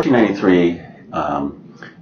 1493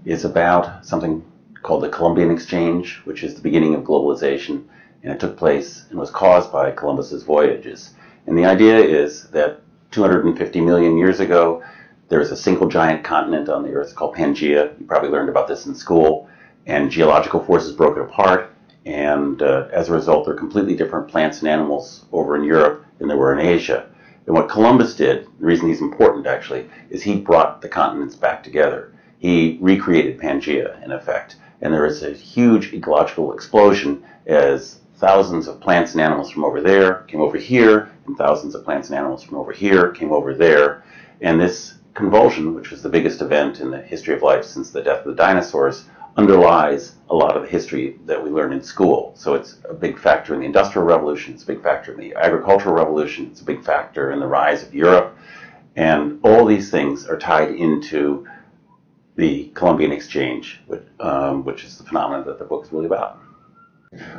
is about something called the Columbian Exchange, which is the beginning of globalization, and it took place and was caused by Columbus's voyages. And the idea is that 250 million years ago, there was a single giant continent on the Earth called Pangaea. You probably learned about this in school. And geological forces broke it apart, and as a result, there are completely different plants and animals over in Europe than there were in Asia. And what Columbus did, the reason he's important actually, is he brought the continents back together. He recreated Pangaea, in effect. And there is a huge ecological explosion as thousands of plants and animals from over there came over here, and thousands of plants and animals from over here came over there. And this convulsion, which was the biggest event in the history of life since the death of the dinosaurs, underlies a lot of the history that we learn in school. So it's a big factor in the Industrial Revolution, it's a big factor in the Agricultural Revolution, it's a big factor in the rise of Europe, and all these things are tied into the Columbian Exchange, which is the phenomenon that the book is really about.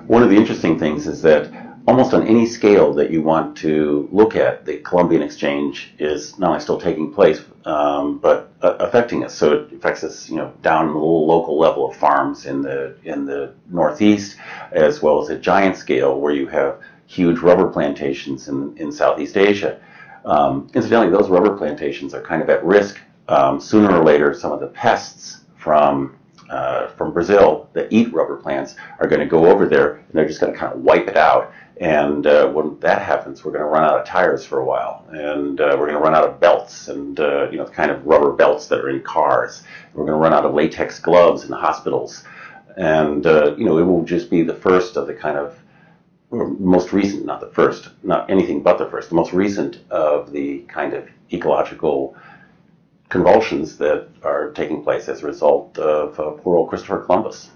One of the interesting things is that almost on any scale that you want to look at, the Columbian Exchange is not only still taking place, but affecting us. So it affects us, down in the little local level of farms in the Northeast, as well as a giant scale where you have huge rubber plantations in Southeast Asia. Incidentally, those rubber plantations are kind of at risk. Sooner or later, some of the pests from Brazil that eat rubber plants are going to go over there, and they're just going to kind of wipe it out. And when that happens, we're going to run out of tires for a while, and we're going to run out of belts, and the kind of rubber belts that are in cars. We're going to run out of latex gloves in hospitals, and it will just be the first of the kind of, or most recent, not the first, not anything but the first, the most recent of the kind of ecological convulsions that are taking place as a result of poor old Christopher Columbus.